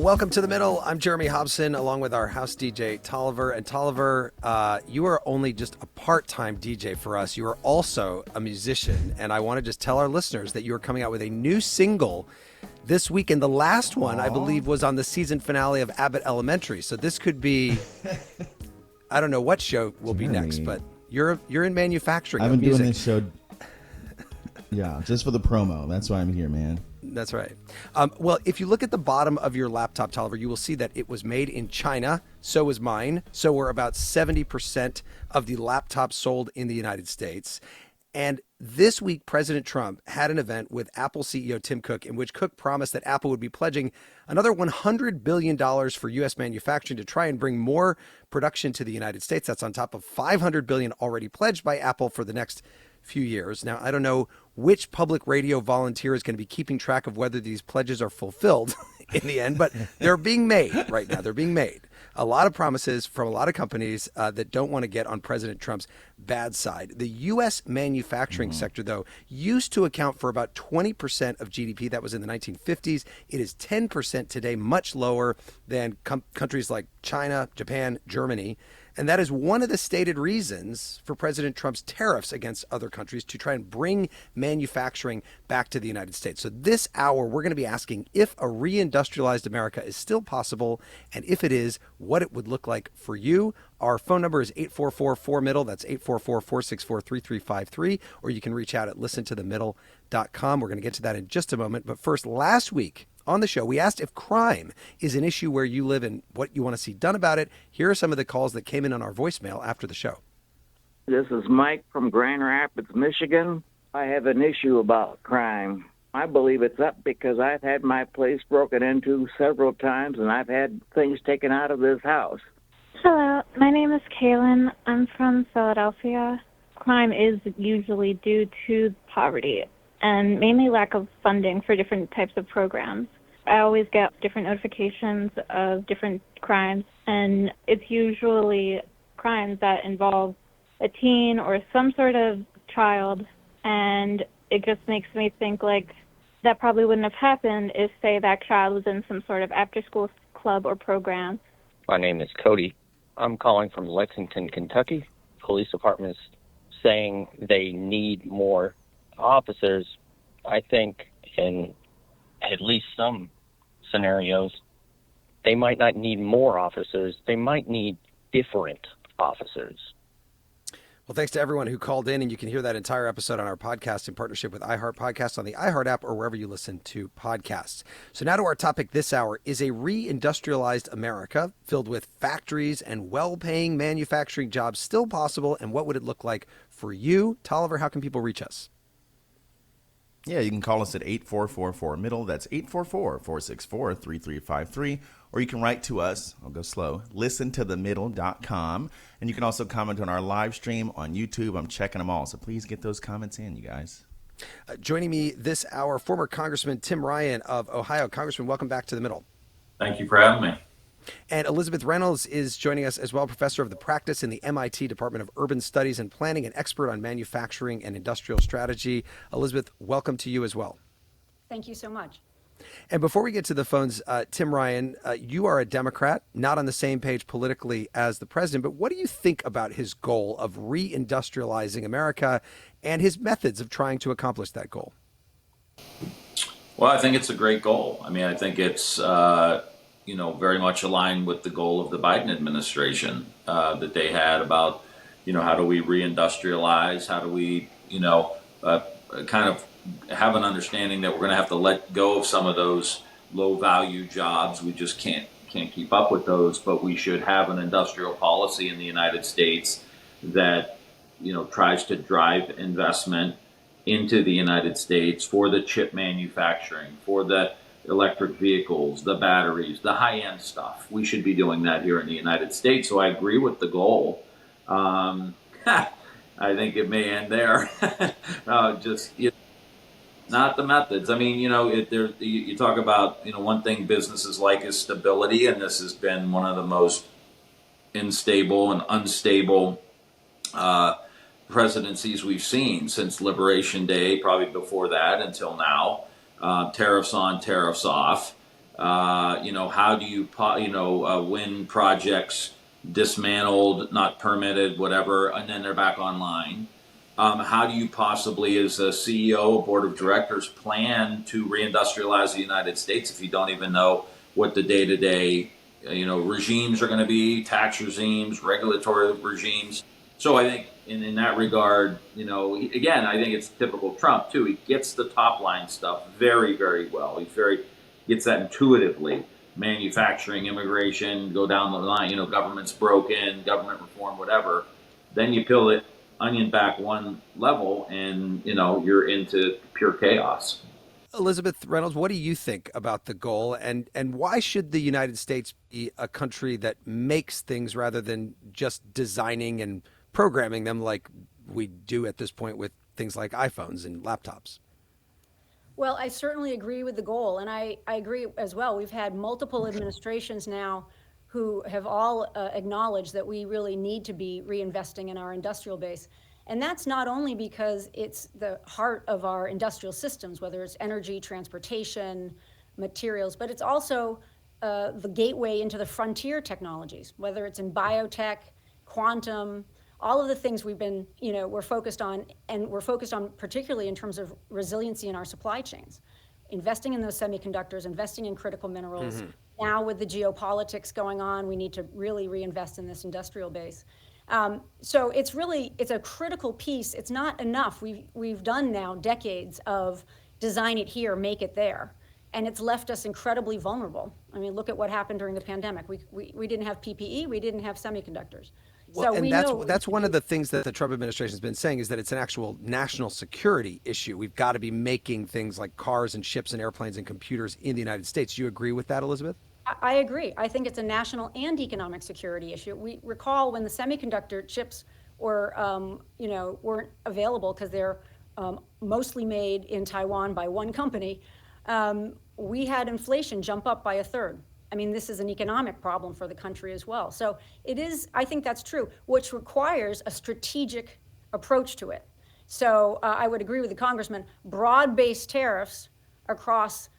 Welcome to The Middle. I'm Jeremy Hobson, along with our house DJ, Tolliver. And Tolliver, you are only just a part-time DJ for us. You are also a musician. And I want to just tell our listeners that you are coming out with a new single this weekend. The last one, I believe, was on the season finale of Abbott Elementary. So this could be, I don't know what show will be next, but you're in manufacturing. I've been doing this show, just for the promo. That's why I'm here, man. That's right. Well, if you look at the bottom of your laptop, Tolliver, you will see that it was made in China. So was mine. So we're about 70% of the laptops sold in the United States. And this week, President Trump had an event with Apple CEO Tim Cook, in which Cook promised that Apple would be pledging another $100 billion for U.S. manufacturing to try and bring more production to the United States. That's on top of $500 billion already pledged by Apple for the next few years. Now, I don't know which public radio volunteer is going to be keeping track of whether these pledges are fulfilled in the end, but they're being made right now. They're being made. A lot of promises from a lot of companies that don't want to get on President Trump's bad side. The U.S. manufacturing sector, though, used to account for about 20% of GDP. That was in the 1950s. It is 10% today, much lower than countries like China, Japan, Germany. And that is one of the stated reasons for President Trump's tariffs against other countries, to try and bring manufacturing back to the United States. So this hour, we're going to be asking if a re-industrialized America is still possible, and if it is, what it would look like for you. Our phone number is 844-4MIDDLE. That's 844-464-3353. Or you can reach out at listentothemiddle.com. We're going to get to that in just a moment. But first, last week on the show, we asked if crime is an issue where you live and what you want to see done about it. Here are some of the calls that came in on our voicemail after the show. This is Mike from Grand Rapids, Michigan. I have an issue about crime. I believe it's up because I've had my place broken into several times, and I've had things taken out of this house. Hello, my name is Kaylin. I'm from Philadelphia. Crime is usually due to poverty and mainly lack of funding for different types of programs. I always get different notifications of different crimes, and it's usually crimes that involve a teen or some sort of child, and it just makes me think like that probably wouldn't have happened if, say, that child was in some sort of after-school club or program. My name is Cody. I'm calling from Lexington, Kentucky. Police department is saying they need more officers. I think in at least some scenarios, they might not need more officers. They might need different officers. Well, thanks to everyone who called in, and you can hear that entire episode on our podcast in partnership with iHeart Podcasts on the iHeart app or wherever you listen to podcasts. So now to our topic this hour. Is a re-industrialized America filled with factories and well-paying manufacturing jobs still possible, and what would it look like for you? Tolliver, how can people reach us? Yeah, you can call us at 844-4MIDDLE. That's 844-464-3353. Or you can write to us, I'll go slow, listentothemiddle.com. And you can also comment on our live stream on YouTube. I'm checking them all, so please get those comments in, you guys. Joining me this hour, former Congressman Tim Ryan of Ohio. Congressman, welcome back to The Middle. Thank you for having me. And Elisabeth Reynolds is joining us as well, professor of the practice in the MIT Department of Urban Studies and Planning, an expert on manufacturing and industrial strategy. Elisabeth, welcome to you as well. Thank you so much. And before we get to the phones, Tim Ryan, you are a Democrat, not on the same page politically as the president, but what do you think about his goal of re-industrializing America and his methods of trying to accomplish that goal? Well, I think it's a great goal. I mean, I think it's, very much aligned with the goal of the Biden administration that they had about, how do we re-industrialize? How do we, kind of have an understanding that we're going to have to let go of some of those low-value jobs. We just can't keep up with those, but we should have an industrial policy in the United States that, tries to drive investment into the United States for the chip manufacturing, for the electric vehicles, the batteries, the high-end stuff. We should be doing that here in the United States. So I agree with the goal. I think it may end there. Not the methods. I mean, you talk about, one thing businesses like is stability, and this has been one of the most unstable and unstable presidencies we've seen since Liberation Day, probably before that until now. Tariffs on, tariffs off. How do you, win projects dismantled, not permitted, whatever, and then they're back online? How do you possibly, as a CEO, board of directors, plan to reindustrialize the United States if you don't even know what the day-to-day, regimes are going to be, tax regimes, regulatory regimes? So I think in that regard, again, I think it's typical Trump too. He gets the top line stuff very, very well. Gets that intuitively. Manufacturing, immigration, go down the line. Government's broken, government reform, whatever. Then you peel it onion back one level, and you're into pure chaos. Elizabeth Reynolds, what do you think about the goal, and why should the United States be a country that makes things rather than just designing and programming them like we do at this point with things like iPhones and laptops? Well, I certainly agree with the goal, and I agree as well. We've had multiple administrations now who have all acknowledged that we really need to be reinvesting in our industrial base. And that's not only because it's the heart of our industrial systems, whether it's energy, transportation, materials, but it's also the gateway into the frontier technologies, whether it's in biotech, quantum, all of the things we're focused on, and we're focused on particularly in terms of resiliency in our supply chains, investing in those semiconductors, investing in critical minerals. Now with the geopolitics going on, we need to really reinvest in this industrial base. So it's a critical piece. It's not enough. We've done now decades of design it here, make it there. And it's left us incredibly vulnerable. I mean, look at what happened during the pandemic. We didn't have PPE, we didn't have semiconductors. Well, So and we that's know that's one of the things that the Trump administration has been saying is that it's an actual national security issue. We've got to be making things like cars and ships and airplanes and computers in the United States. Do you agree with that, Elizabeth? I agree. I think it's a national and economic security issue. We recall when the semiconductor chips weren't available because they're mostly made in Taiwan by one company. We had inflation jump up by a third. I mean, this is an economic problem for the country as well. So it is, I think that's true, which requires a strategic approach to it. So I would agree with the congressman, broad-based tariffs across,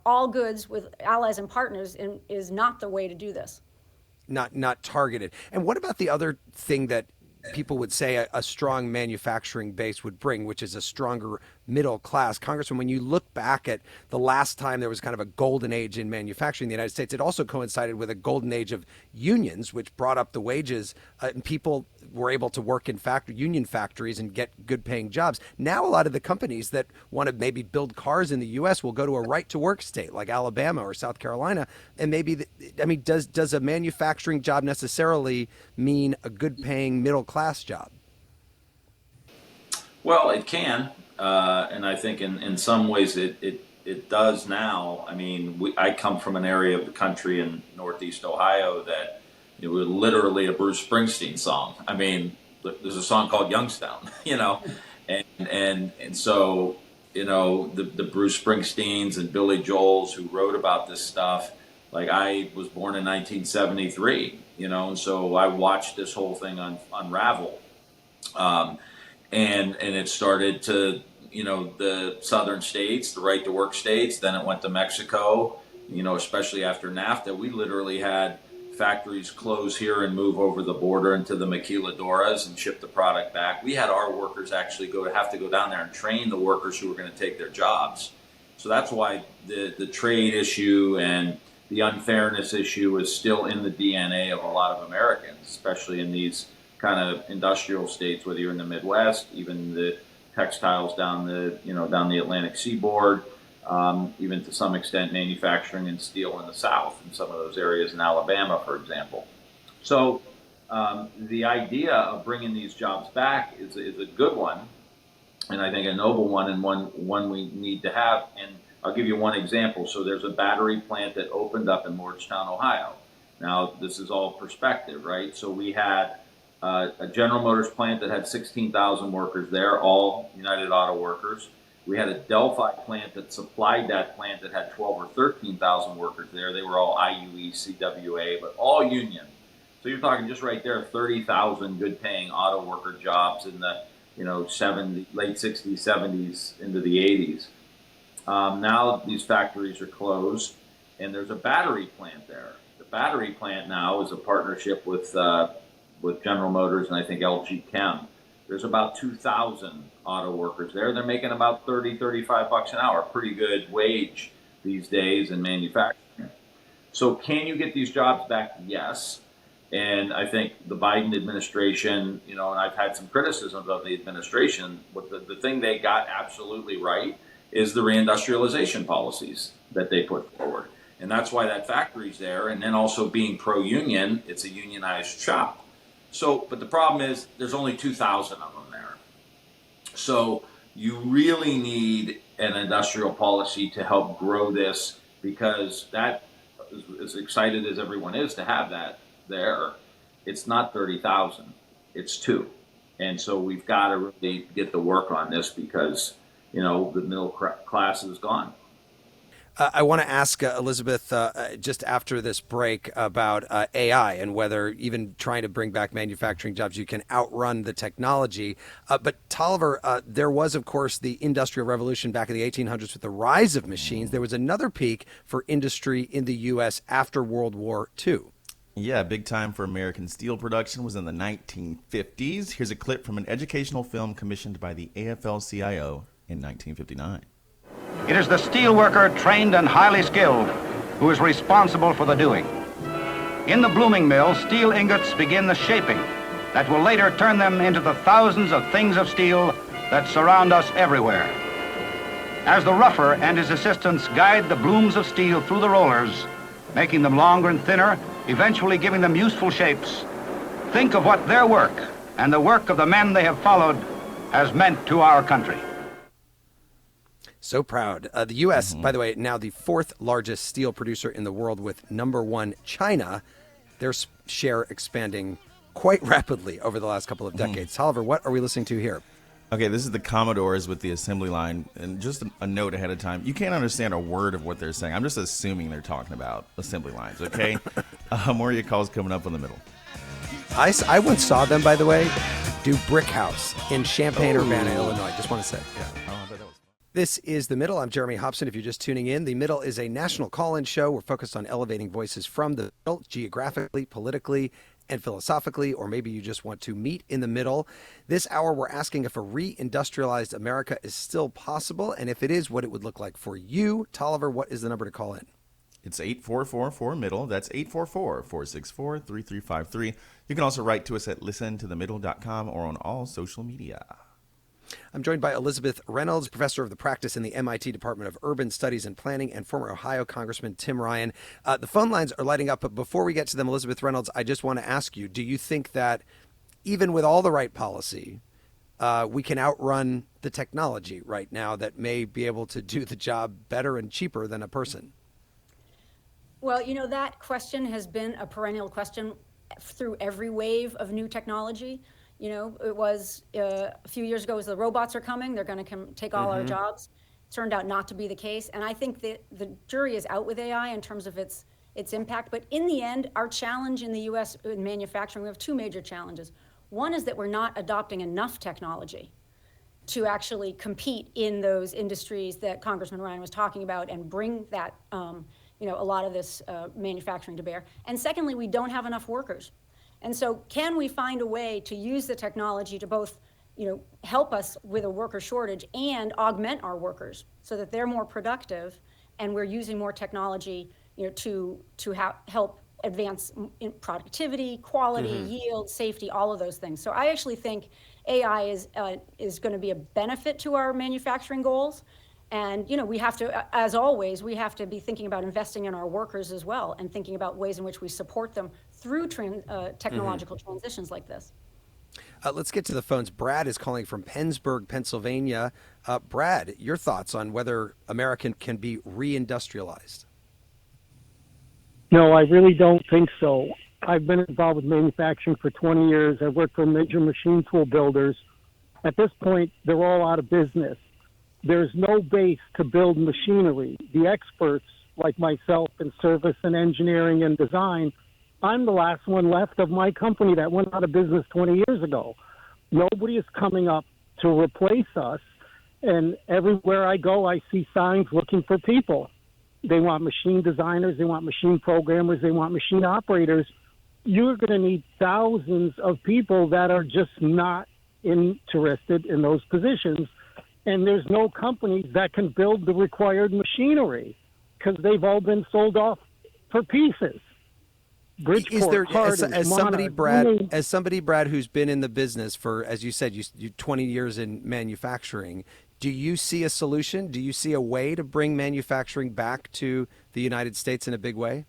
all goods with allies and partners is not the way to do this. Not targeted. And what about the other thing that people would say a strong manufacturing base would bring, which is a stronger middle class? Congressman, when you look back at the last time there was kind of a golden age in manufacturing in the United States, it also coincided with a golden age of unions, which brought up the wages, and people were able to work in union factories and get good paying jobs. Now a lot of the companies that want to maybe build cars in the U.S. will go to a right to work state like Alabama or South Carolina, and does a manufacturing job necessarily mean a good paying middle class job? Well, it can, and I think in some ways it does now. I mean, I come from an area of the country in Northeast Ohio that it was literally a Bruce Springsteen song. I mean, there's a song called Youngstown, and so the Bruce Springsteens and Billy Joels who wrote about this stuff. Like, I was born in 1973, and so I watched this whole thing unravel. And it started to, the southern states, the right to work states, then it went to Mexico, especially after NAFTA. We literally had factories close here and move over the border into the maquiladoras and ship the product back. We had our workers actually have to go down there and train the workers who were going to take their jobs. So that's why the trade issue and the unfairness issue is still in the DNA of a lot of Americans, especially in these kind of industrial states, whether you're in the Midwest, even the textiles down the Atlantic seaboard, even to some extent manufacturing and steel in the South, in some of those areas in Alabama, for example. So the idea of bringing these jobs back is a good one, and I think a noble one, and one we need to have. And I'll give you one example. So there's a battery plant that opened up in Lordstown, Ohio. Now, this is all perspective, right? So we had a General Motors plant that had 16,000 workers there, all United Auto workers. We had a Delphi plant that supplied that plant that had 12 or 13,000 workers there. They were all IUE, CWA, but all union. So you're talking just right there, 30,000 good-paying auto worker jobs in the late 60s, 70s into the 80s. Now these factories are closed, and there's a battery plant there. The battery plant now is a partnership with General Motors and I think LG Chem. There's about 2,000 auto workers there. They're making about 30, 35 bucks an hour, pretty good wage these days in manufacturing. So can you get these jobs back? Yes. And I think the Biden administration, and I've had some criticisms of the administration, but the thing they got absolutely right is the reindustrialization policies that they put forward. And that's why that factory's there. And then also being pro-union, it's a unionized shop. So, but the problem is there's only 2,000 of them there. So you really need an industrial policy to help grow this, because that, as excited as everyone is to have that there, it's not 30,000, it's 2. And so we've got to really get to work on this, because, the middle class is gone. I want to ask Elisabeth just after this break about AI and whether even trying to bring back manufacturing jobs, you can outrun the technology. But Tolliver, there was, of course, the Industrial Revolution back in the 1800s with the rise of machines. There was another peak for industry in the U.S. after World War II. Yeah, big time for American steel production was in the 1950s. Here's a clip from an educational film commissioned by the AFL-CIO in 1959. It is the steelworker, trained and highly skilled, who is responsible for the doing. In the blooming mill, steel ingots begin the shaping that will later turn them into the thousands of things of steel that surround us everywhere. As the rougher and his assistants guide the blooms of steel through the rollers, making them longer and thinner, eventually giving them useful shapes, think of what their work and the work of the men they have followed has meant to our country. So proud. The U.S., by the way, now the 4th largest steel producer in the world, with number 1 China, their share expanding quite rapidly over the last couple of decades. Tolliver, what are we listening to here? Okay, this is the Commodores with the assembly line. And just a note ahead of time, you can't understand a word of what they're saying. I'm just assuming they're talking about assembly lines, okay? More of your calls coming up in the middle. I once saw them, by the way, do Brick House in Champaign-Urbana, Illinois. Just want to say. Yeah. This is The Middle. I'm Jeremy Hobson. If you're just tuning in, The Middle is a national call-in show. We're focused on elevating voices from the middle, geographically, politically, and philosophically, or maybe you just want to meet in the middle. This hour, we're asking if a re-industrialized America is still possible, and if it is, what it would look like for you. Tolliver, what is the number to call in? It's 844-4MIDDLE. That's 844-464-3353. You can also write to us at listentothemiddle.com or on all social media. I'm joined by Elisabeth Reynolds, professor of the practice in the MIT Department of Urban Studies and Planning, and former Ohio Congressman Tim Ryan. The phone lines are lighting up, but before we get to them, Elisabeth Reynolds, I just want to ask you, do you think that even with all the right policy, we can outrun the technology right now that may be able to do the job better and cheaper than a person? Well, that question has been a perennial question through every wave of new technology. It was a few years ago, was the robots are coming, they're going to take all our jobs. Turned out not to be the case. And I think that the jury is out with AI in terms of its impact. But in the end, our challenge in the U.S. in manufacturing, we have 2 major challenges. One is that we're not adopting enough technology to actually compete in those industries that Congressman Ryan was talking about and bring that, a lot of this manufacturing to bear. And secondly, we don't have enough workers. And so can we find a way to use the technology to both, help us with a worker shortage and augment our workers so that they're more productive, and we're using more technology, to help advance in productivity, quality, yield, safety, all of those things. So I actually think AI is going to be a benefit to our manufacturing goals. And, we have to, as always, we have to be thinking about investing in our workers as well, and thinking about ways in which we support them through technological transitions like this. Let's get to the phones. Brad is calling from Pennsburg, Pennsylvania. Brad, your thoughts on whether America can be reindustrialized? No, I really don't think so. I've been involved with manufacturing for 20 years. I've worked for major machine tool builders. At this point, they're all out of business. There's no base to build machinery. The experts, like myself in service and engineering and design, I'm the last one left of my company that went out of business 20 years ago. Nobody is coming up to replace us, and everywhere I go, I see signs looking for people. They want machine designers. They want machine programmers. They want machine operators. You're going to need thousands of people that are just not interested in those positions. And there's no companies that can build the required machinery because they've all been sold off for pieces. Bridgeport, Is there, Carthage, as somebody, Monarch, Brad, who's been in the business for, as you said, you 20 years in manufacturing, do you see a solution? Do you see a way to bring manufacturing back to the United States in a big way?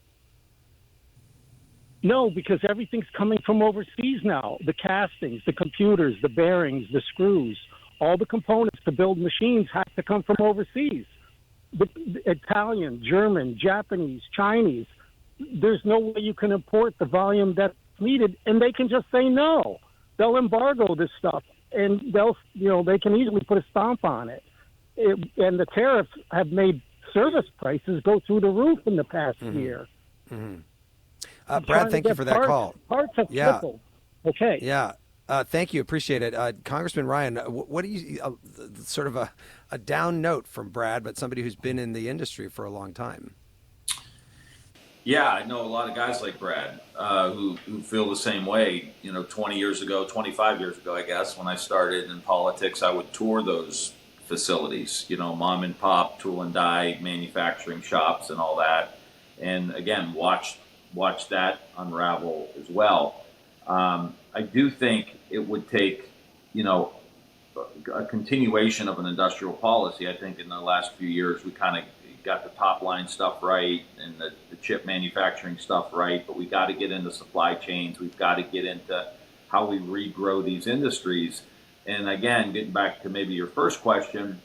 No, because everything's coming from overseas now. The castings, the computers, the bearings, the screws, all the components to build machines have to come from overseas. The Italian, German, Japanese, Chinese. There's no way you can import the volume that's needed, and they can just say no. They'll embargo this stuff, and they can easily put a stomp on it. And the tariffs have made service prices go through the roof in the past year. Mm-hmm. Brad, thank you for that call. Parts have tripled. Okay. Yeah. Thank you. Appreciate it. Congressman Ryan, what do you, sort of a down note from Brad, but somebody who's been in the industry for a long time? Yeah, I know a lot of guys like Brad who feel the same way. 20 years ago, 25 years ago, I guess, when I started in politics, I would tour those facilities, mom and pop, tool and die manufacturing shops and all that. And again, watch that unravel as well. I do think it would take, a continuation of an industrial policy. I think in the last few years, we kind of got the top line stuff right and the chip manufacturing stuff right, but we got to get into supply chains. We've got to get into how we regrow these industries. And again, getting back to maybe your first question,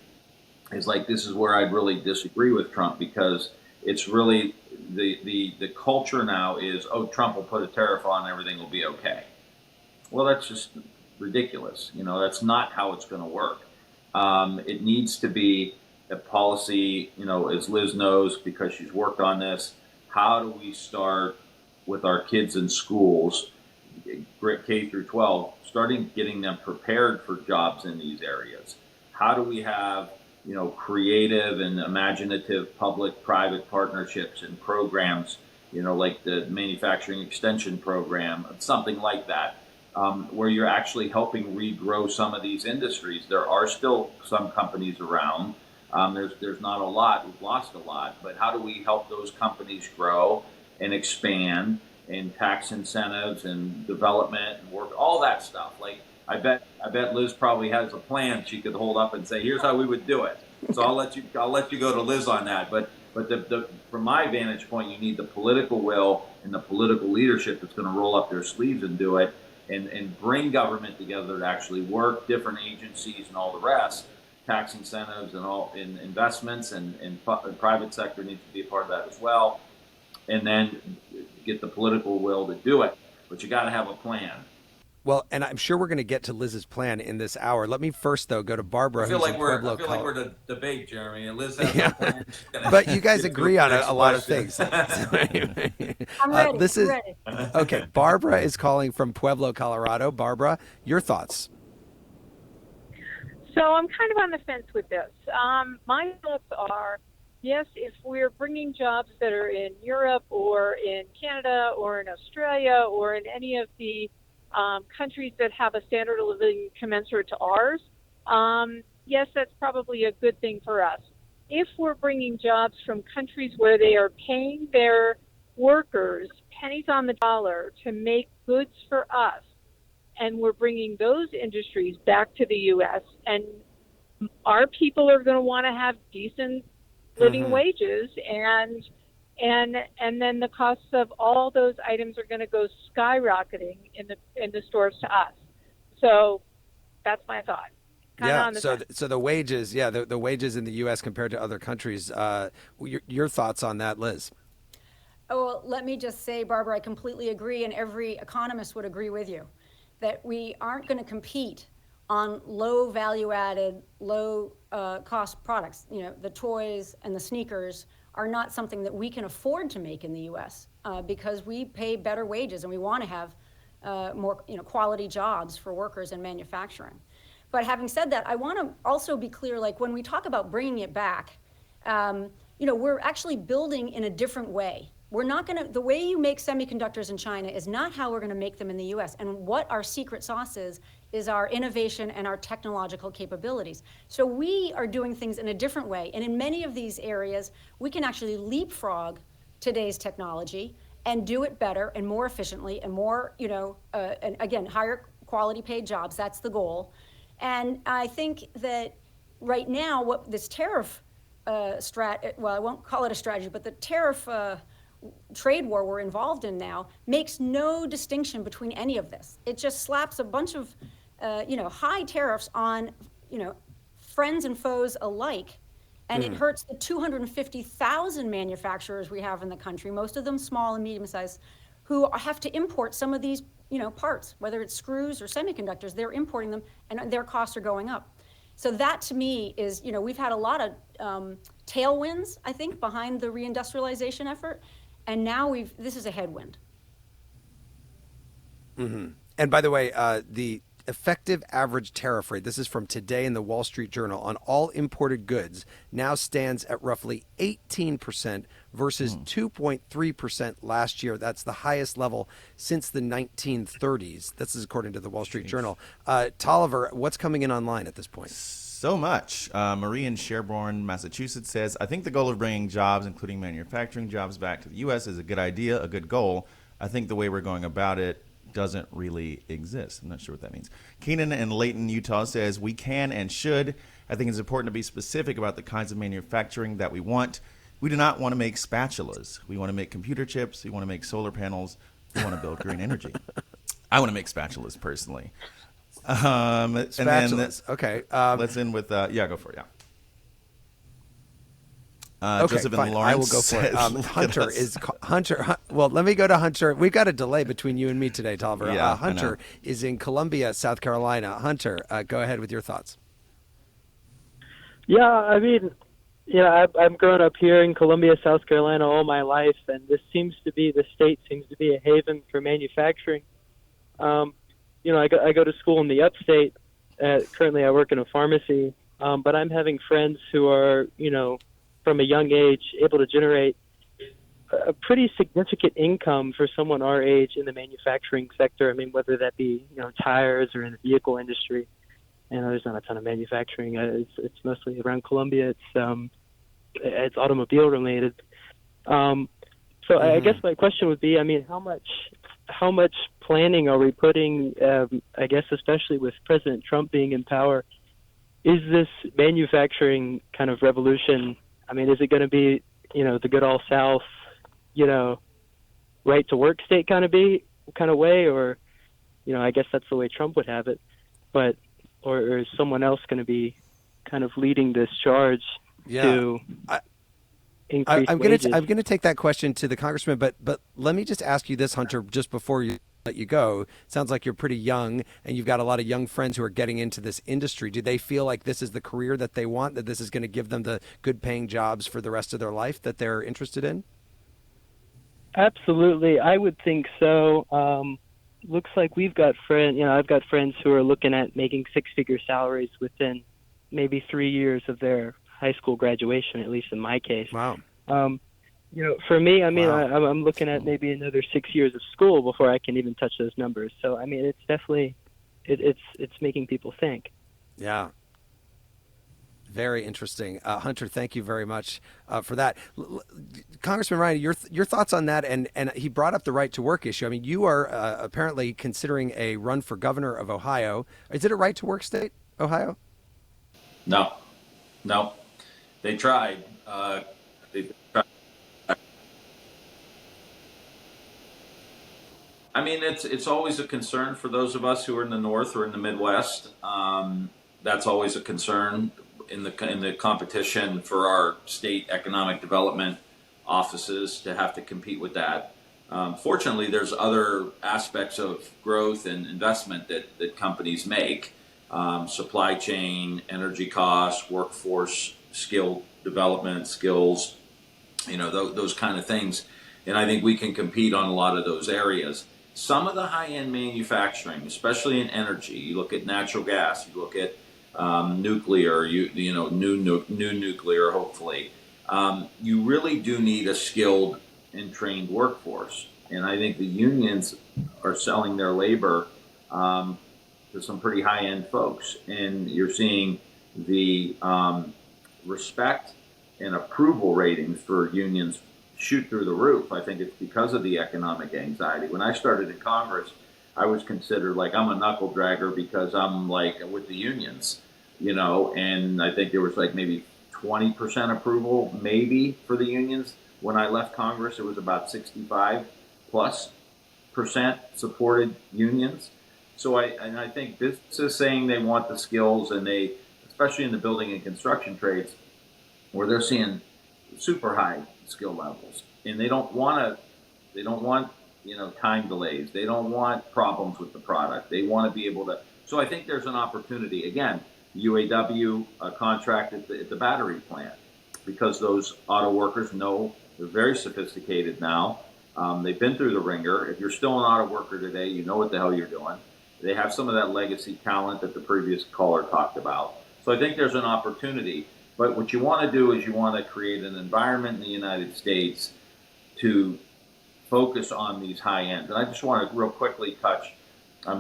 is like, this is where I'd really disagree with Trump, because it's really the culture now is, oh, Trump will put a tariff on, everything will be okay. Well, that's just ridiculous. That's not how it's going to work. It needs to be a policy, as Liz knows, because she's worked on this. How do we start with our kids in schools, K through 12, starting getting them prepared for jobs in these areas? How do we have, creative and imaginative public-private partnerships and programs, like the Manufacturing Extension Program, something like that, where you're actually helping regrow some of these industries. There are still some companies around. There's not a lot. We've lost a lot. But how do we help those companies grow and expand, and tax incentives and development and work, all that stuff? Like, I bet Liz probably has a plan she could hold up and say, here's how we would do it. So I'll let you go to Liz on that. But from my vantage point, you need the political will and the political leadership that's going to roll up their sleeves and do it, and bring government together to actually work, different agencies and all the rest. Tax incentives and all in investments and private sector needs to be a part of that as well. And then get the political will to do it. But you got to have a plan. Well, and I'm sure we're going to get to Liz's plan in this hour. Let me first, though, go to Barbara. I feel like we're to debate, Jeremy, and Liz has a plan. But you guys agree on a lot of things. I'm ready. Ready. Okay, Barbara is calling from Pueblo, Colorado. Barbara, your thoughts? So I'm kind of on the fence with this. My thoughts are, yes, if we're bringing jobs that are in Europe or in Canada or in Australia or in any of the countries that have a standard of living commensurate to ours, yes, that's probably a good thing for us. If we're bringing jobs from countries where they are paying their workers pennies on the dollar to make goods for us, and we're bringing those industries back to the U.S., and our people are going to want to have decent living wages, and then the costs of all those items are going to go skyrocketing in the stores to us. So that's my thought. So the wages, the wages in the U.S. compared to other countries. Your thoughts on that, Liz? Oh, well, let me just say, Barbara, I completely agree, and every economist would agree with you, that we aren't going to compete on low value-added, low cost products. The toys and the sneakers are not something that we can afford to make in the U.S. Because we pay better wages and we want to have more quality jobs for workers in manufacturing. But having said that, I want to also be clear, like when we talk about bringing it back, we're actually building in a different way. We're not going to, the way you make semiconductors in China is not how we're going to make them in the US. And what our secret sauce is our innovation and our technological capabilities. So we are doing things in a different way. And in many of these areas, we can actually leapfrog today's technology and do it better and more efficiently and more, and again, higher quality paid jobs. That's the goal. And I think that right now, what this tariff well, I won't call it a strategy, but the tariff trade war we're involved in now makes no distinction between any of this. It just slaps a bunch of, high tariffs on, friends and foes alike. And it hurts the 250,000 manufacturers we have in the country, most of them small and medium sized, who have to import some of these, parts, whether it's screws or semiconductors, they're importing them and their costs are going up. So that to me is, we've had a lot of tailwinds, I think, behind the reindustrialization effort. And now this is a headwind. Mm-hmm. And by the way, the effective average tariff rate, this is from today in the Wall Street Journal, on all imported goods now stands at roughly 18% versus 2.3% last year. That's the highest level since the 1930s. This is according to the Wall Street Journal. Tolliver, what's coming in online at this point? So much. Marie in Sherborne, Massachusetts says, I think the goal of bringing jobs, including manufacturing jobs, back to the U.S. is a good idea, a good goal. I think the way we're going about it doesn't really exist. I'm not sure what that means. Keenan in Layton, Utah says, we can and should. I think it's important to be specific about the kinds of manufacturing that we want. We do not want to make spatulas. We want to make computer chips. We want to make solar panels. We want to build green energy. I want to make spatulas personally. Spatulas. Okay. Let's end with, go for it. Yeah. Okay, Joseph fine. and Lawrence I will go for it. Hunter. Well, let me go to Hunter. We've got a delay between you and me today, Tolliver. Yeah, Hunter is in Columbia, South Carolina. Hunter, go ahead with your thoughts. Yeah, I mean, I'm growing up here in Columbia, South Carolina all my life, and the state seems to be a haven for manufacturing. I go to school in the upstate. Currently, I work in a pharmacy, but I'm having friends who are, from a young age, able to generate a pretty significant income for someone our age in the manufacturing sector. I mean, whether that be, tires or in the vehicle industry. There's not a ton of manufacturing. It's mostly around Columbia. It's automobile related. So I guess my question would be, I mean, how much planning are we putting, I guess, especially with President Trump being in power, is this manufacturing kind of revolution? I mean, is it going to be, the good old South, right to work state kind of way, or, I guess that's the way Trump would have it, but, or is someone else going to be kind of leading this charge to increase wages? I'm going to take that question to the congressman, but let me just ask you this, Hunter, just before you let you go. It sounds like you're pretty young and you've got a lot of young friends who are getting into this industry. Do they feel like this is the career that they want, that this is going to give them the good paying jobs for the rest of their life that they're interested in? Absolutely. I would think so. Looks like we've got I've got friends who are looking at making six-figure salaries within maybe 3 years of their high school graduation, at least in my case. Wow. For me, I mean, wow. I'm looking at maybe another 6 years of school before I can even touch those numbers. So, I mean, it's definitely, it's making people think. Yeah. Very interesting. Hunter, thank you very much for that. Congressman Ryan, your thoughts on that, and he brought up the right to work issue. I mean, you are apparently considering a run for governor of Ohio. Is it a right to work state, Ohio? No. They tried. I mean, it's always a concern for those of us who are in the North or in the Midwest. That's always a concern in the competition for our state economic development offices to have to compete with that. Fortunately, there's other aspects of growth and investment that companies make. Supply chain, energy costs, workforce skill development, skills, those kind of things. And I think we can compete on a lot of those areas. Some of the high-end manufacturing, especially in energy, you look at natural gas, you look at nuclear, new nuclear, hopefully. You really do need a skilled and trained workforce. And I think the unions are selling their labor to some pretty high end folks. And you're seeing the respect and approval ratings for unions shoot through the roof. I think it's because of the economic anxiety. When I started in Congress, I was considered like I'm a knuckle dragger because I'm like with the unions, and I think there was like maybe 20% approval maybe for the unions. When I left Congress, it was about 65 plus percent supported unions. So I think this is saying they want the skills, and they, especially in the building and construction trades, where they're seeing super high skill levels, and they don't want time delays. They don't want problems with the product. They want to be able to. So I think there's an opportunity again. UAW contract at the battery plant, because those auto workers know they're very sophisticated now. They've been through the ringer. If you're still an auto worker today, you know what the hell you're doing. They have some of that legacy talent that the previous caller talked about. So I think there's an opportunity. But what you want to do is you want to create an environment in the United States to focus on these high ends. And I just want to real quickly touch,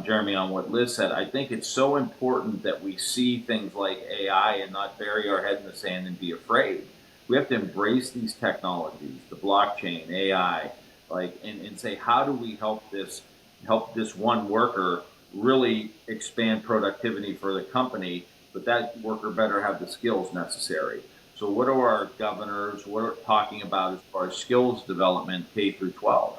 Jeremy, on what Liz said. I think it's so important that we see things like AI and not bury our head in the sand and be afraid. We have to embrace these technologies, the blockchain, AI, and say, how do we help this one worker really expand productivity for the company, but that worker better have the skills necessary. So what are our governors, what are talking about as far as skills development K through 12?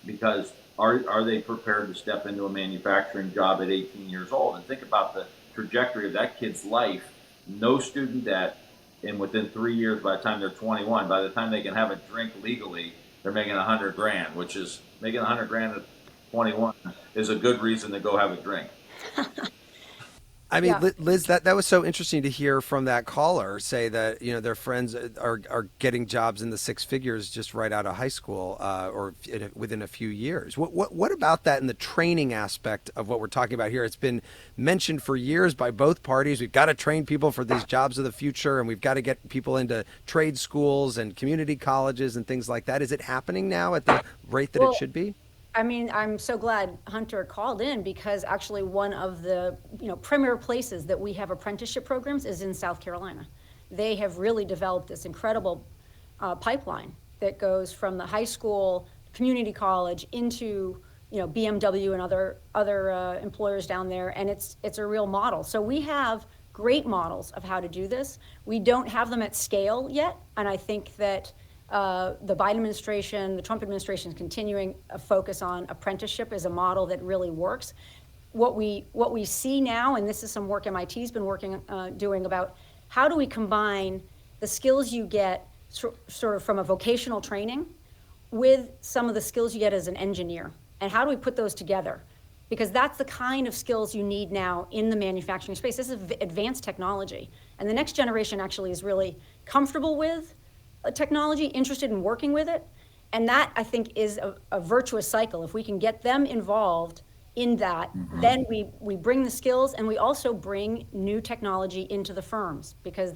Because are they prepared to step into a manufacturing job at 18 years old? And think about the trajectory of that kid's life, no student debt, and within 3 years, by the time they're 21, by the time they can have a drink legally, they're making $100,000, which is making $100,000 at 21 is a good reason to go have a drink. I mean, Yeah. Liz, that was so interesting to hear from that caller say that their friends are getting jobs in the six figures just right out of high school or within a few years. What about that in the training aspect of what we're talking about here? It's been mentioned for years by both parties. We've got to train people for these jobs of the future, and we've got to get people into trade schools and community colleges and things like that. Is it happening now at the rate that it should be? I mean, I'm so glad Hunter called in, because actually one of the premier places that we have apprenticeship programs is in South Carolina. They have really developed this incredible pipeline that goes from the high school, community college into BMW and other employers down there, and it's a real model. So we have great models of how to do this. We don't have them at scale yet, and I think that the Biden administration, the Trump administration is continuing a focus on apprenticeship as a model that really works. What we see now, and this is some work MIT's been doing about how do we combine the skills you get sort of from a vocational training with some of the skills you get as an engineer, and how do we put those together? Because that's the kind of skills you need now in the manufacturing space. This is advanced technology, and the next generation actually is really comfortable with technology, interested in working with it, and that I think is a virtuous cycle. If we can get them involved in that, then we bring the skills, and we also bring new technology into the firms, because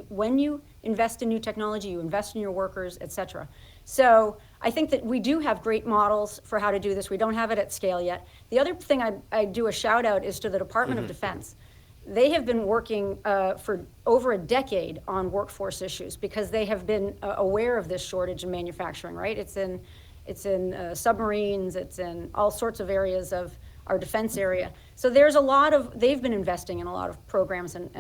when you invest in new technology, you invest in your workers, et cetera. So I think that we do have great models for how to do this. We don't have it at scale yet. The other thing I do a shout out is to the Department of Defense. They have been working for over a decade on workforce issues, because they have been aware of this shortage in manufacturing, right? It's in submarines, it's in all sorts of areas of our defense area. So they've been investing in a lot of programs and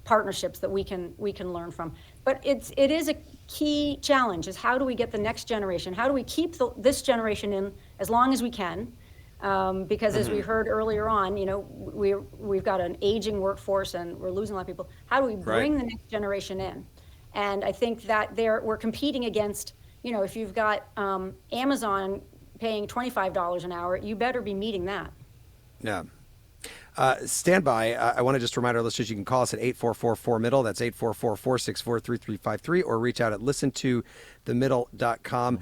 partnerships that we can learn from. But it is a key challenge, is how do we get the next generation? How do we keep this generation in as long as we can? Because as we heard earlier on, we've got an aging workforce and we're losing a lot of people. How do we bring the next generation in? And I think that we're competing against, if you've got Amazon paying $25 an hour, you better be meeting that. Yeah. Stand by. I want to just remind our listeners you can call us at 844-4MIDDLE. That's 844-464-3353, or reach out at listentothemiddle.com.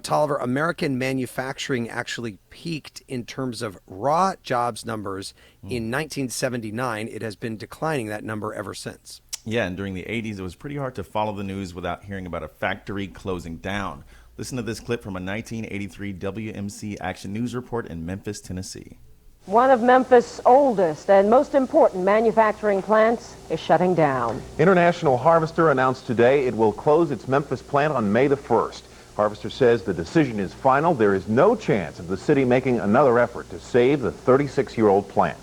Tolliver, American manufacturing actually peaked in terms of raw jobs numbers in 1979. It has been declining, that number, ever since. Yeah, and during the 80s, it was pretty hard to follow the news without hearing about a factory closing down. Listen to this clip from a 1983 WMC Action News report in Memphis, Tennessee. One of Memphis' oldest and most important manufacturing plants is shutting down. International Harvester announced today it will close its Memphis plant on May the 1st. Harvester says the decision is final. There is no chance of the city making another effort to save the 36-year-old plant.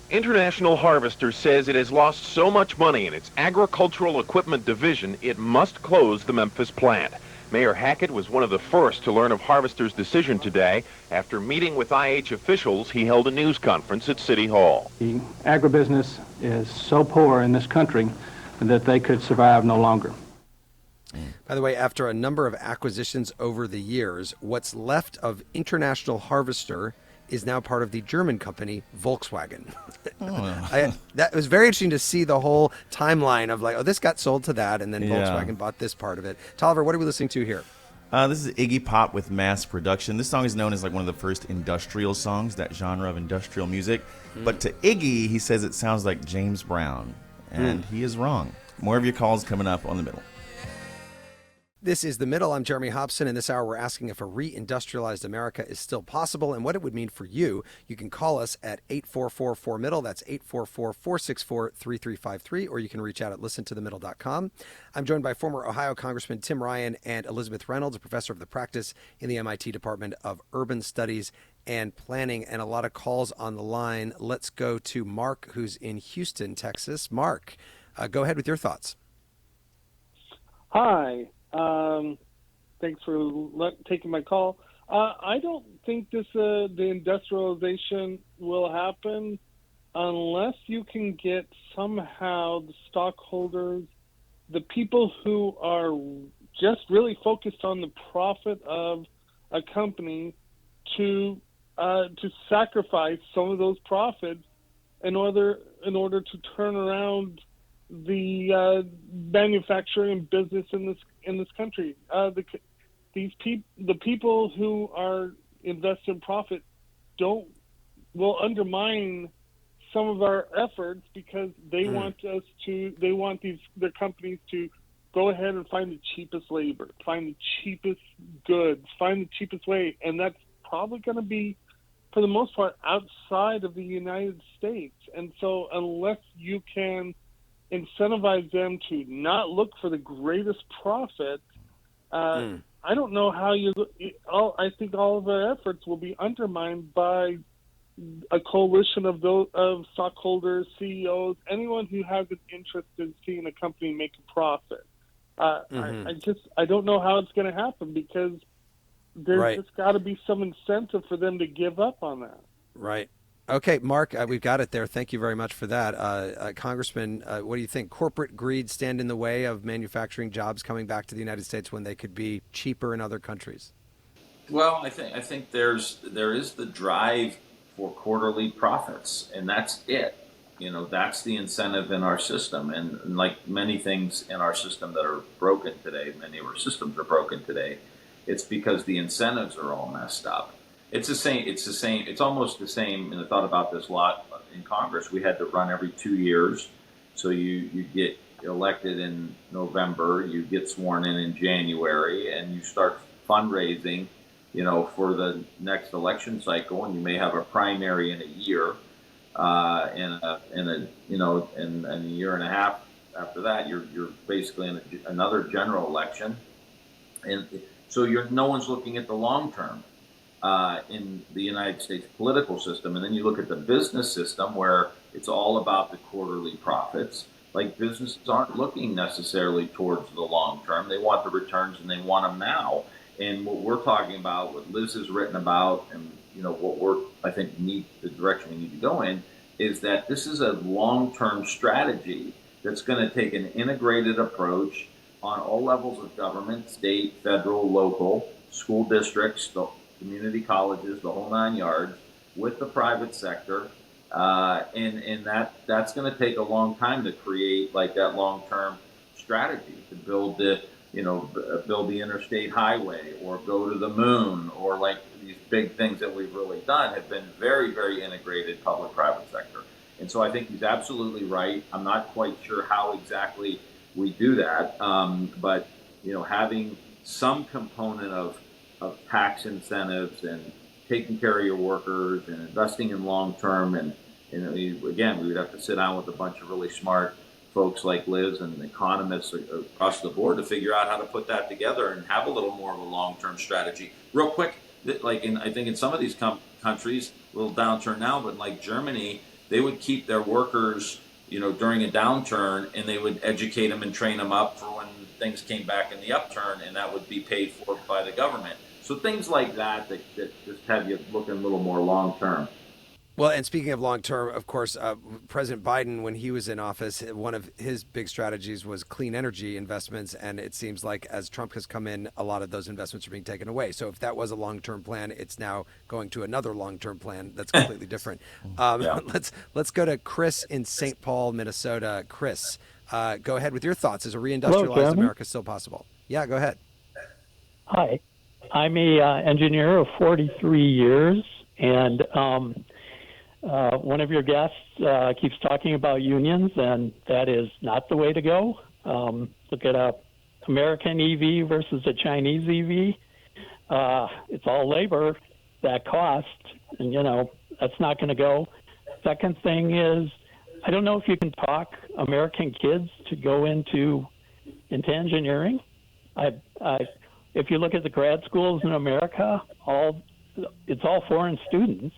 International Harvester says it has lost so much money in its agricultural equipment division, it must close the Memphis plant. Mayor Hackett was one of the first to learn of Harvester's decision today. After meeting with IH officials, he held a news conference at City Hall. The agribusiness is so poor in this country that they could survive no longer. By the way, after a number of acquisitions over the years, what's left of International Harvester is now part of the German company Volkswagen. That was very interesting to see the whole timeline of like, oh, this got sold to that, and then Volkswagen bought this part of it. Tolliver, what are we listening to here? This is Iggy Pop with Mass Production. This song is known as like one of the first industrial songs, that genre of industrial music. But to Iggy, he says it sounds like James Brown, and he is wrong. More of your calls coming up on The Middle. This is The Middle. I'm Jeremy Hobson, and this hour we're asking if a re-industrialized America is still possible and what it would mean for you. You can call us at 844-4MIDDLE. That's 844-464-3353, or you can reach out at listentothemiddle.com. I'm joined by former Ohio Congressman Tim Ryan and Elisabeth Reynolds, a professor of the practice in the MIT Department of Urban Studies and Planning, and a lot of calls on the line. Let's go to Mark, who's in Houston, Texas. Mark, go ahead with your thoughts. Hi. Thanks for taking my call. I don't think the industrialization will happen unless you can get somehow the stockholders, the people who are just really focused on the profit of a company, to sacrifice some of those profits in order to turn around the manufacturing business in this country. The people who are invested in profit will undermine some of our efforts because they want their companies to go ahead and find the cheapest labor, find the cheapest goods, find the cheapest way, and that's probably going to be, for the most part, outside of the United States. And so unless you can incentivize them to not look for the greatest profit, I don't know how I think all of our efforts will be undermined by a coalition of stockholders, CEOs, anyone who has an interest in seeing a company make a profit. I don't know how it's going to happen because there's just got to be some incentive for them to give up on that. Right. Okay, Mark, we've got it there. Thank you very much for that. Congressman, what do you think? Corporate greed stand in the way of manufacturing jobs coming back to the United States when they could be cheaper in other countries? Well, I think there is the drive for quarterly profits, and that's it. That's the incentive in our system. And like many things in our system that are broken today, many of our systems are broken today, it's because the incentives are all messed up. It's the same. It's almost the same. And I thought about this a lot in Congress. We had to run every 2 years. So you get elected in November, you get sworn in January, and you start fundraising, for the next election cycle. And you may have a primary in a year, and a year and a half after that, you're basically in another general election. And so no one's looking at the long term. In the United States political system. And then you look at the business system where it's all about the quarterly profits. Like businesses aren't looking necessarily towards the long term. They want the returns and they want them now. And what we're talking about, what Liz has written about, and what I think the direction we need to go in, is that this is a long-term strategy that's going to take an integrated approach on all levels of government, state, federal, local, school districts, the community colleges, the whole 9 yards, with the private sector, and that's going to take a long time to create like that long-term strategy to build the interstate highway or go to the moon, or like these big things that we've really done have been very, very integrated public-private sector. And so I think he's absolutely right. I'm not quite sure how exactly we do that, but having some component of tax incentives and taking care of your workers and investing in long term, and again, we would have to sit down with a bunch of really smart folks like Liz and economists across the board to figure out how to put that together and have a little more of a long-term strategy. Real quick, I think in some of these countries, a little downturn now, but like Germany, they would keep their workers, during a downturn, and they would educate them and train them up for when things came back in the upturn, and that would be paid for by the government. So things like that just have you looking a little more long-term. Well, and speaking of long term, of course, President Biden, when he was in office, one of his big strategies was clean energy investments. And it seems like as Trump has come in, a lot of those investments are being taken away. So if that was a long term plan, it's now going to another long term plan that's completely different. Let's go to Chris in St. Paul, Minnesota. Chris, go ahead with your thoughts. Is a reindustrialized America still possible? Yeah, go ahead. Hi, I'm a engineer of 43 years, and one of your guests keeps talking about unions, and that is not the way to go. Look at a American EV versus a Chinese EV. It's all labor, that cost, and that's not going to go. Second thing is, I don't know if you can talk American kids to go into engineering. If you look at the grad schools in America, it's all foreign students.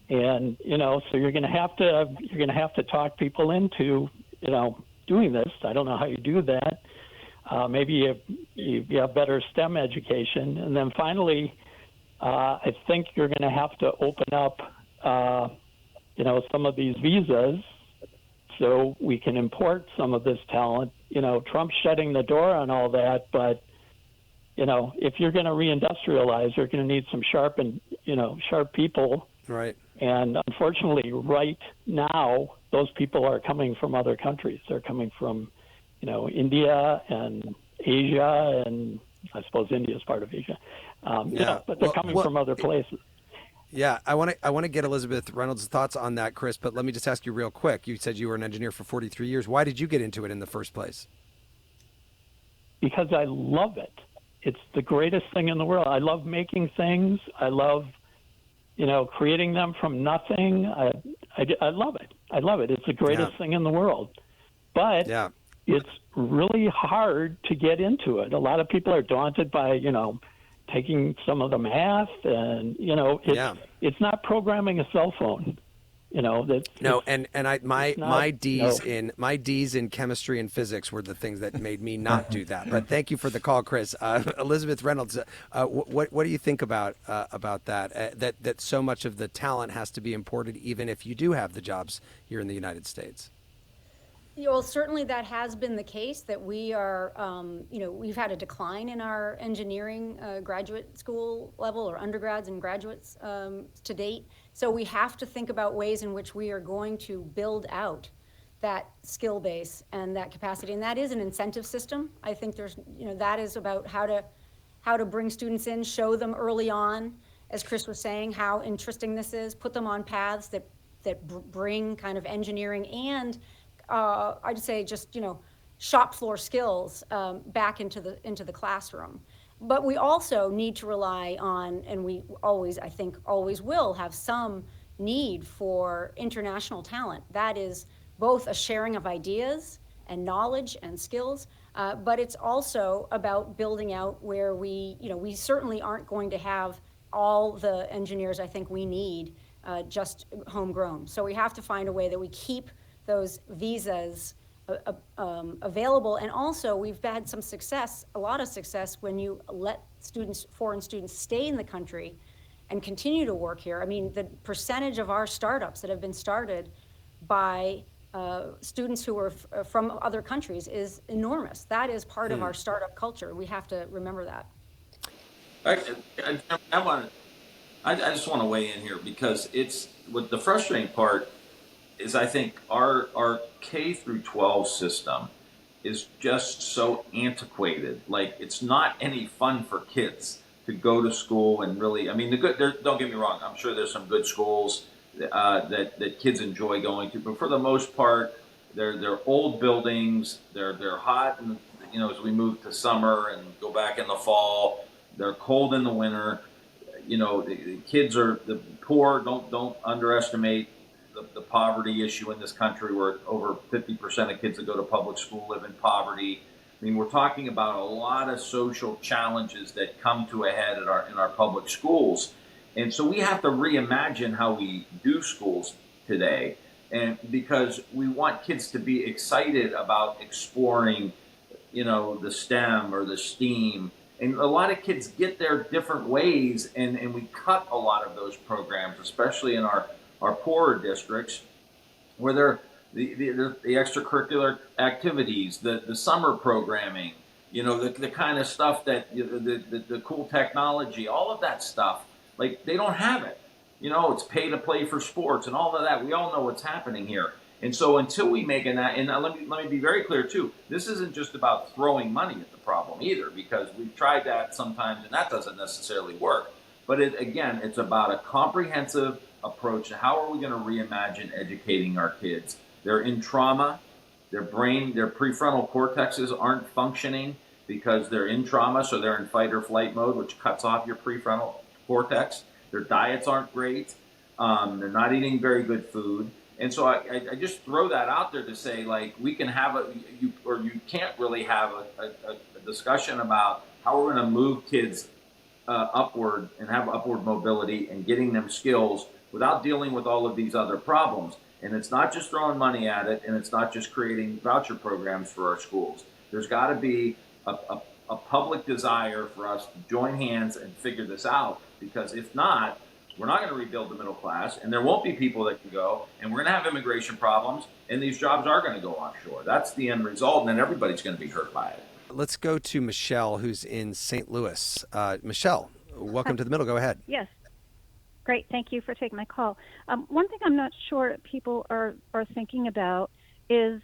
And so you're going to have to talk people into doing this. I don't know how you do that. Maybe you have better STEM education, and then finally, I think you're going to have to open up some of these visas so we can import some of this talent. Trump's shutting the door on all that, but if you're going to reindustrialize, you're going to need some sharp people. Right. And unfortunately, right now, those people are coming from other countries. They're coming from, India and Asia, and I suppose India is part of Asia. But they're coming from other places. Yeah, I want to get Elisabeth Reynolds' thoughts on that, Chris. But let me just ask you real quick. You said you were an engineer for 43 years. Why did you get into it in the first place? Because I love it. It's the greatest thing in the world. I love making things. I love creating them from nothing. I love it. I love it. It's the greatest thing in the world. But it's really hard to get into it. A lot of people are daunted by, taking some of the math, and, it's not programming a cell phone. My D's in chemistry and physics were the things that made me not do that. But thank you for the call, Chris. Elisabeth Reynolds, what do you think about that? That so much of the talent has to be imported, even if you do have the jobs here in the United States. Well, certainly that has been the case, that we are, we've had a decline in our engineering graduate school level, or undergrads and graduates to date. So we have to think about ways in which we are going to build out that skill base and that capacity. And that is an incentive system. I think that is about how to bring students in, show them early on, as Chris was saying, how interesting this is, put them on paths that bring kind of engineering and I'd say just shop floor skills back into the classroom. But we also need to rely on, and we always, I think, always will have some need for international talent. That is both a sharing of ideas and knowledge and skills, but it's also about building out where we certainly aren't going to have all the engineers I think we need just homegrown. So we have to find a way that we keep those visas available. And also we've had a lot of success when you let foreign students stay in the country and continue to work here. I mean, the percentage of our startups that have been started by students who are from other countries is enormous. That is part of our startup culture. We have to remember that. I just want to weigh in here, because it's what the frustrating part is. I think our K through 12 system is just so antiquated. Like, it's not any fun for kids to go to school and really, I mean, don't get me wrong, I'm sure there's some good schools, that kids enjoy going to. But for the most part, they're old buildings. They're hot, and as we move to summer and go back in the fall, they're cold in the winter. The kids are the poor. Don't underestimate the poverty issue in this country, where over 50% of kids that go to public school live in poverty. I mean, we're talking about a lot of social challenges that come to a head in our public schools. And so we have to reimagine how we do schools today. And because we want kids to be excited about exploring, the STEM or the STEAM. And a lot of kids get there different ways, and we cut a lot of those programs, especially in our poorer districts, where they're the extracurricular activities, the summer programming, the kind of stuff that the cool technology, all of that stuff, like they don't have it. It's pay to play for sports and all of that. We all know what's happening here. And so until we make and let me be very clear too, this isn't just about throwing money at the problem either, because we've tried that sometimes and that doesn't necessarily work. But it's about a comprehensive approach to how are we going to reimagine educating our kids. They're in trauma, their prefrontal cortexes aren't functioning because they're in trauma, so they're in fight or flight mode, which cuts off your prefrontal cortex. Their diets aren't great. They're not eating very good food. And so I just throw that out there to say, like, we can have you can't really have a discussion about how we're going to move kids upward and have upward mobility and getting them skills without dealing with all of these other problems. And it's not just throwing money at it, and it's not just creating voucher programs for our schools. There's got to be a public desire for us to join hands and figure this out, because if not, we're not going to rebuild the middle class, and there won't be people that can go, and we're going to have immigration problems, and these jobs are going to go offshore. That's the end result, and then everybody's going to be hurt by it. Let's go to Michelle, who's in St. Louis. Michelle, welcome to the middle. Go ahead. Yes. Great. Thank you for taking my call. One thing I'm not sure people are thinking about is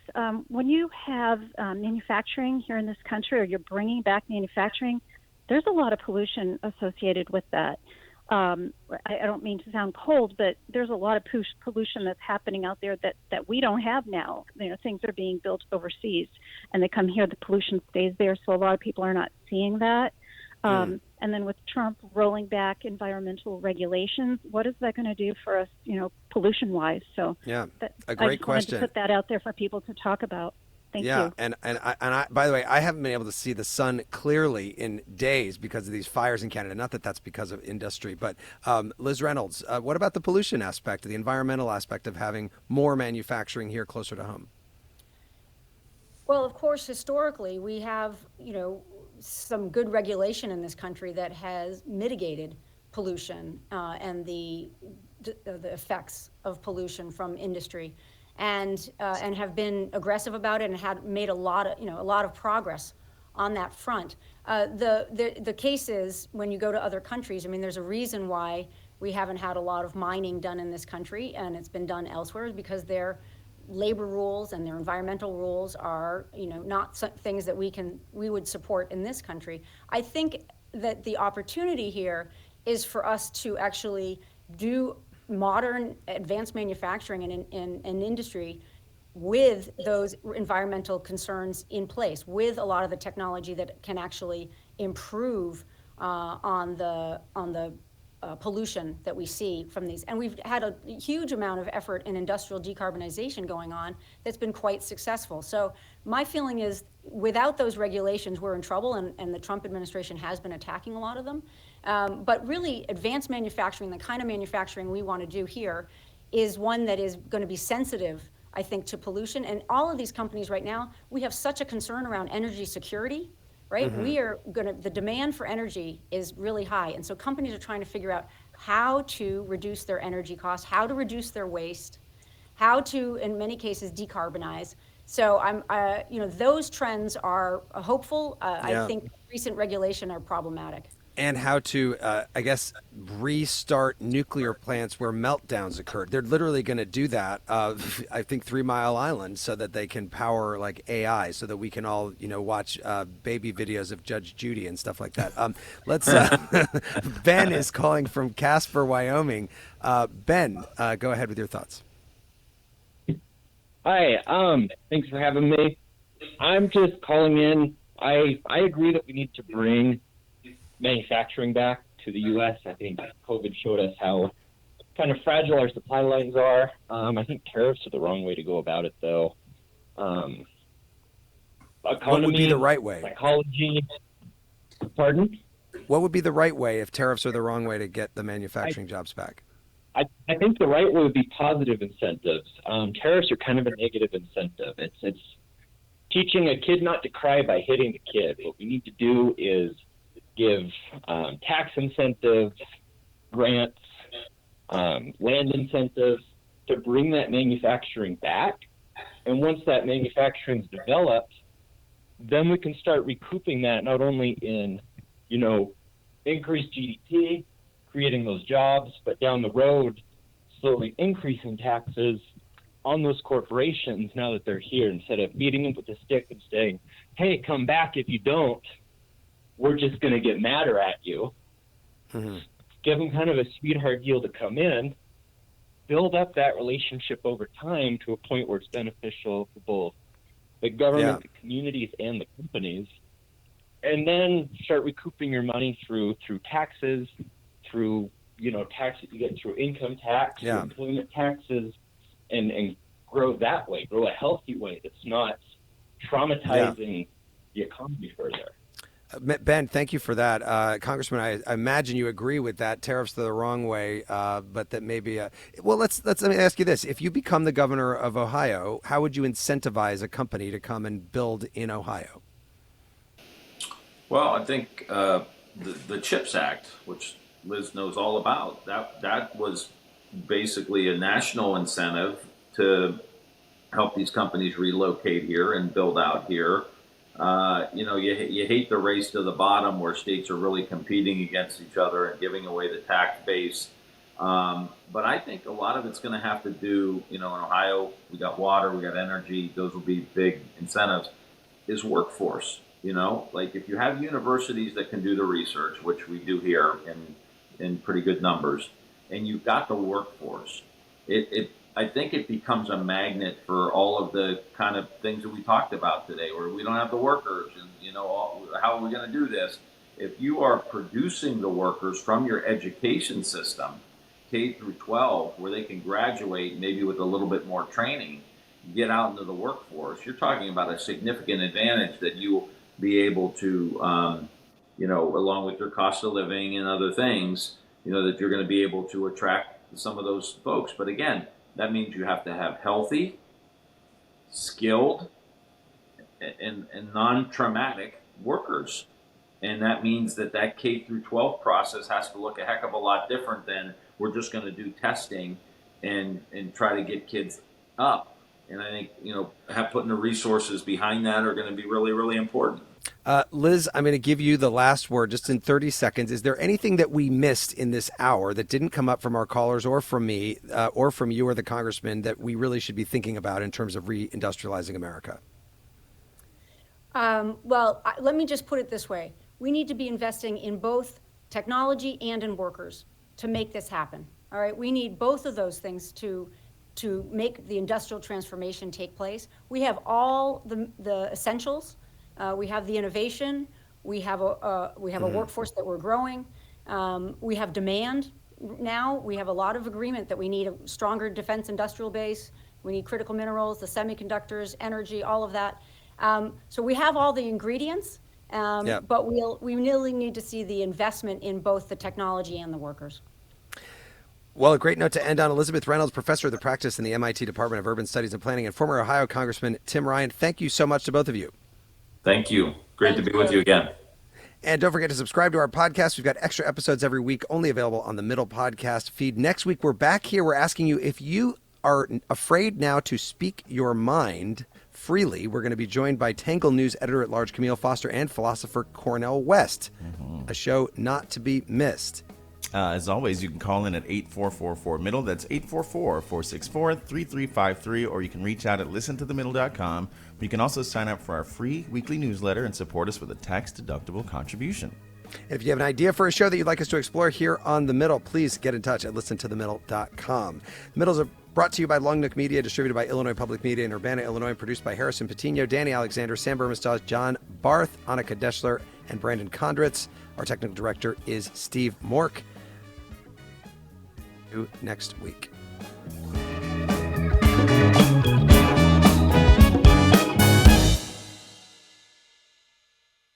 when you have manufacturing here in this country, or you're bringing back manufacturing, there's a lot of pollution associated with that. I don't mean to sound cold, but there's a lot of pollution that's happening out there that we don't have now. Things are being built overseas, and they come here, the pollution stays there, so a lot of people are not seeing that. And then with Trump rolling back environmental regulations, what is that going to do for us, pollution-wise? So yeah, a great question. I wanted to put that out there for people to talk about. Thank you. And I, by the way, I haven't been able to see the sun clearly in days because of these fires in Canada. Not that that's because of industry, but Liz Reynolds, what about the pollution aspect, the environmental aspect of having more manufacturing here closer to home? Well, of course, historically, we have, some good regulation in this country that has mitigated pollution and the effects of pollution from industry. And have been aggressive about it and had made a lot of progress on that front. The case is, when you go to other countries, there's a reason why we haven't had a lot of mining done in this country, and it's been done elsewhere, because their labor rules and their environmental rules are, not things that we would support in this country. I think that the opportunity here is for us to actually do modern advanced manufacturing and industry with those environmental concerns in place, with a lot of the technology that can actually improve on the pollution that we see from these. And we've had a huge amount of effort in industrial decarbonization going on that's been quite successful. So my feeling is, without those regulations, we're in trouble, and the Trump administration has been attacking a lot of them. But really, advanced manufacturing, the kind of manufacturing we want to do here, is one that is going to be sensitive, I think, to pollution. And all of these companies right now, we have such a concern around energy security, right? Mm-hmm. The demand for energy is really high. And so companies are trying to figure out how to reduce their energy costs, how to reduce their waste, how to, in many cases, decarbonize. So those trends are hopeful. I think recent regulation are problematic. And how to, I guess, restart nuclear plants where meltdowns occurred. They're literally going to do that, I think, 3 Mile Island, so that they can power like AI, so that we can all, watch baby videos of Judge Judy and stuff like that. Let's. Ben is calling from Casper, Wyoming. Ben, go ahead with your thoughts. Hi, thanks for having me. I'm just calling in. I agree that we need to bring manufacturing back to the U.S. I think COVID showed us how kind of fragile our supply lines are. I think tariffs are the wrong way to go about it, though. Economy, what would be the right way? Psychology. Pardon? What would be the right way if tariffs are the wrong way to get the manufacturing jobs back? I think the right way would be positive incentives. Tariffs are kind of a negative incentive. It's teaching a kid not to cry by hitting the kid. What we need to do is give tax incentives, grants, land incentives to bring that manufacturing back. And once that manufacturing is developed, then we can start recouping that not only in, increased GDP, creating those jobs, but down the road, slowly increasing taxes on those corporations now that they're here, instead of beating them with a stick and saying, hey, come back. If you don't, we're just going to get madder at you. Mm-hmm. Give them kind of a sweetheart deal to come in, build up that relationship over time to a point where it's beneficial for both the government, the communities, and the companies, and then start recouping your money through taxes, through tax that you get through income tax, through employment taxes, and grow that way, grow a healthy way that's not traumatizing the economy further. Ben, thank you for that. Congressman, I imagine you agree with that. Tariffs are the wrong way, but that maybe. Well, let me ask you this: if you become the governor of Ohio, how would you incentivize a company to come and build in Ohio? Well, I think the CHIPS Act, which Liz knows all about, that was basically a national incentive to help these companies relocate here and build out here. You hate the race to the bottom where states are really competing against each other and giving away the tax base. But I think a lot of it's going to have to do, in Ohio, we got water, we got energy, those will be big incentives, is workforce. Like if you have universities that can do the research, which we do here in pretty good numbers, and you've got the workforce, I think it becomes a magnet for all of the kind of things that we talked about today, where we don't have the workers and, how are we going to do this? If you are producing the workers from your education system, K through 12, where they can graduate maybe with a little bit more training, get out into the workforce, you're talking about a significant advantage that you will be able to, along with your cost of living and other things, that you're going to be able to attract some of those folks. But again, that means you have to have healthy, skilled, and non-traumatic workers. And that means that K through 12 process has to look a heck of a lot different than we're just going to do testing and try to get kids up. And I think, putting the resources behind that are going to be really, really important. Liz, I'm going to give you the last word just in 30 seconds. Is there anything that we missed in this hour that didn't come up from our callers or from me or from you or the congressman that we really should be thinking about in terms of reindustrializing America? Let me just put it this way. We need to be investing in both technology and in workers to make this happen. All right. We need both of those things to make the industrial transformation take place. We have all the essentials. We have the innovation. We have a workforce that we're growing. We have demand now. We have a lot of agreement that we need a stronger defense industrial base. We need critical minerals, the semiconductors, energy, all of that. So we have all the ingredients, but we really need to see the investment in both the technology and the workers. Well, a great note to end on. Elisabeth Reynolds, professor of the practice in the MIT Department of Urban Studies and Planning, and former Ohio Congressman Tim Ryan. Thank you so much to both of you. Thank you. Great to be with you again. And don't forget to subscribe to our podcast. We've got extra episodes every week, only available on the Middle podcast feed. Next week, we're back here. We're asking you if you are afraid now to speak your mind, freely. We're going to be joined by Tangle News editor-at-large Camille Foster and philosopher Cornel West. A show not to be missed. As always, you can call in at 8444-MIDDLE. That's 844-464-3353. Or you can reach out at listentothemiddle.com. You can also sign up for our free weekly newsletter and support us with a tax-deductible contribution. If you have an idea for a show that you'd like us to explore here on The Middle, please get in touch at listentothemiddle.com. The Middles are brought to you by Long Nook Media, distributed by Illinois Public Media in Urbana, Illinois, produced by Harrison Patino, Danny Alexander, Sam Burmistad, John Barth, Annika Deschler, and Brandon Kondritz. Our technical director is Steve Mork. Next week.